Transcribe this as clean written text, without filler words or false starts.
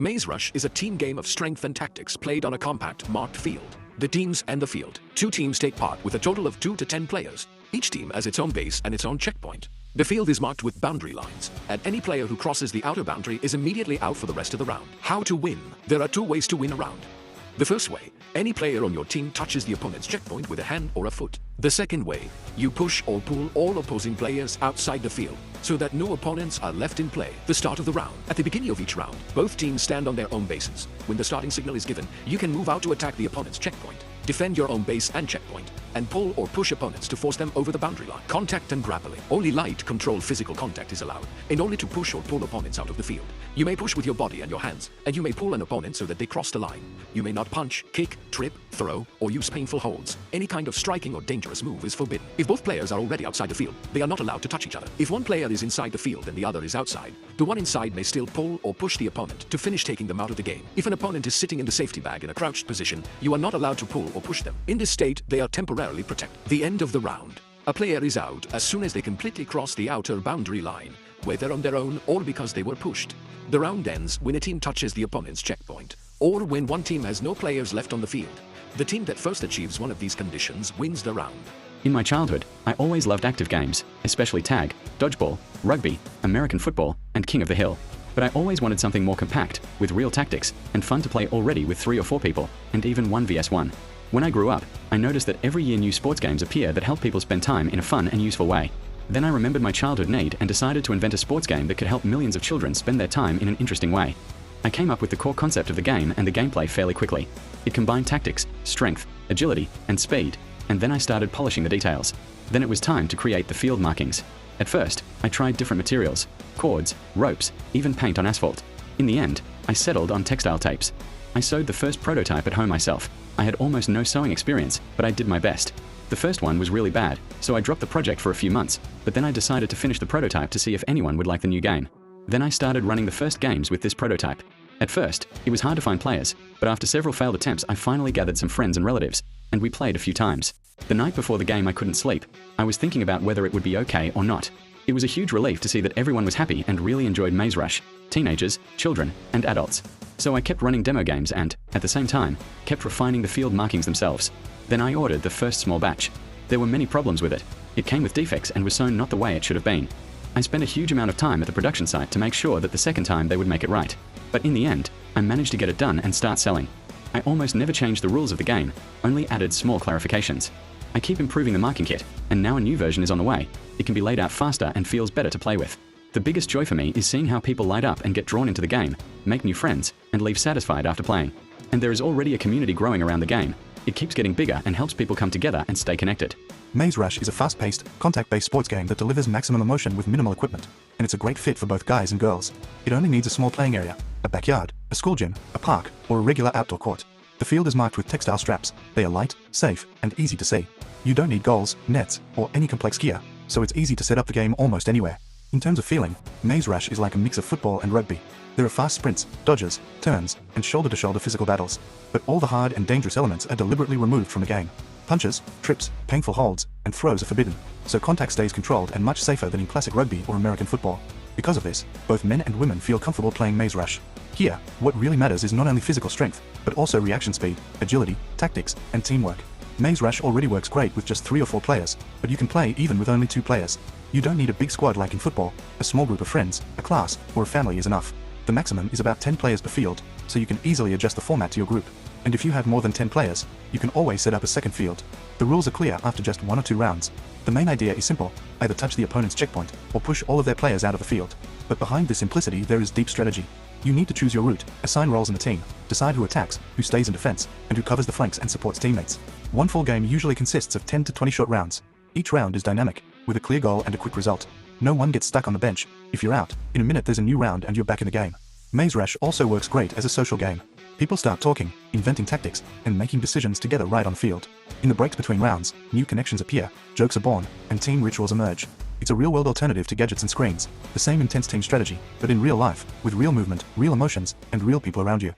MazeRush is a team game of strength and tactics played on a compact, marked field. The teams and the field. 2 teams take part with a total of 2 to 10 players. Each team has its own base and its own checkpoint. The field is marked with boundary lines, and any player who crosses the outer boundary is immediately out for the rest of the round. How to win? There are 2 ways to win a round. The first way, any player on your team touches the opponent's checkpoint with a hand or a foot. The second way, you push or pull all opposing players outside the field, so that no opponents are left in play. The start of the round. At the beginning of each round, both teams stand on their own bases. When the starting signal is given, you can move out to attack the opponent's checkpoint, defend your own base and checkpoint, and pull or push opponents to force them over the boundary line. Contact and grappling. Only light, controlled physical contact is allowed, in order to push or pull opponents out of the field. You may push with your body and your hands, and you may pull an opponent so that they cross the line. You may not punch, kick, trip, throw, or use painful holds. Any kind of striking or dangerous move is forbidden. If both players are already outside the field, they are not allowed to touch each other. If one player is inside the field and the other is outside, the one inside may still pull or push the opponent to finish taking them out of the game. If an opponent is sitting in the safety bag in a crouched position, you are not allowed to pull or push them. In this state, they are temporarily protected. The end of the round. A player is out as soon as they completely cross the outer boundary line, whether on their own or because they were pushed. The round ends when a team touches the opponent's checkpoint, or when one team has no players left on the field. The team that first achieves one of these conditions wins the round. In my childhood, I always loved active games, especially tag, dodgeball, rugby, American football, and King of the Hill. But I always wanted something more compact, with real tactics, and fun to play already with 3 or 4 people, and even 1 vs 1. When I grew up, I noticed that every year new sports games appear that help people spend time in a fun and useful way. Then I remembered my childhood need and decided to invent a sports game that could help millions of children spend their time in an interesting way. I came up with the core concept of the game and the gameplay fairly quickly. It combined tactics, strength, agility, and speed, and then I started polishing the details. Then it was time to create the field markings. At first, I tried different materials, cords, ropes, even paint on asphalt. In the end, I settled on textile tapes. I sewed the first prototype at home myself. I had almost no sewing experience, but I did my best. The first one was really bad, so I dropped the project for a few months, but then I decided to finish the prototype to see if anyone would like the new game. Then I started running the first games with this prototype. At first, it was hard to find players, but after several failed attempts I finally gathered some friends and relatives, and we played a few times. The night before the game I couldn't sleep. I was thinking about whether it would be okay or not. It was a huge relief to see that everyone was happy and really enjoyed MazeRush, teenagers, children, and adults. So I kept running demo games and, at the same time, kept refining the field markings themselves. Then I ordered the first small batch. There were many problems with it. It came with defects and was sewn not the way it should have been. I spent a huge amount of time at the production site to make sure that the second time they would make it right. But in the end, I managed to get it done and start selling. I almost never changed the rules of the game, only added small clarifications. I keep improving the marking kit, and now a new version is on the way. It can be laid out faster and feels better to play with. The biggest joy for me is seeing how people light up and get drawn into the game, make new friends, and leave satisfied after playing. And there is already a community growing around the game. It keeps getting bigger and helps people come together and stay connected. MazeRush is a fast-paced, contact-based sports game that delivers maximum emotion with minimal equipment, and it's a great fit for both guys and girls. It only needs a small playing area, a backyard, a school gym, a park, or a regular outdoor court. The field is marked with textile straps. They are light, safe, and easy to see. You don't need goals, nets, or any complex gear, so it's easy to set up the game almost anywhere. In terms of feeling, MazeRush is like a mix of football and rugby. There are fast sprints, dodges, turns, and shoulder-to-shoulder physical battles, but all the hard and dangerous elements are deliberately removed from the game. Punches, trips, painful holds, and throws are forbidden, so contact stays controlled and much safer than in classic rugby or American football. Because of this, both men and women feel comfortable playing MazeRush. Here, what really matters is not only physical strength, but also reaction speed, agility, tactics, and teamwork. MazeRush already works great with just 3 or 4 players, but you can play even with only 2 players. You don't need a big squad like in football. A small group of friends, a class, or a family is enough. The maximum is about 10 players per field, so you can easily adjust the format to your group. And if you have more than 10 players, you can always set up a second field. The rules are clear after just 1 or 2 rounds. The main idea is simple: either touch the opponent's checkpoint, or push all of their players out of the field. But behind this simplicity there is deep strategy. You need to choose your route, assign roles in the team, decide who attacks, who stays in defense, and who covers the flanks and supports teammates. One full game usually consists of 10 to 20 short rounds. Each round is dynamic, with a clear goal and a quick result. No one gets stuck on the bench. If you're out, in a minute there's a new round and you're back in the game. MazeRush also works great as a social game. People start talking, inventing tactics, and making decisions together right on field. In the breaks between rounds, new connections appear, jokes are born, and team rituals emerge. It's a real-world alternative to gadgets and screens. The same intense team strategy, but in real life, with real movement, real emotions, and real people around you.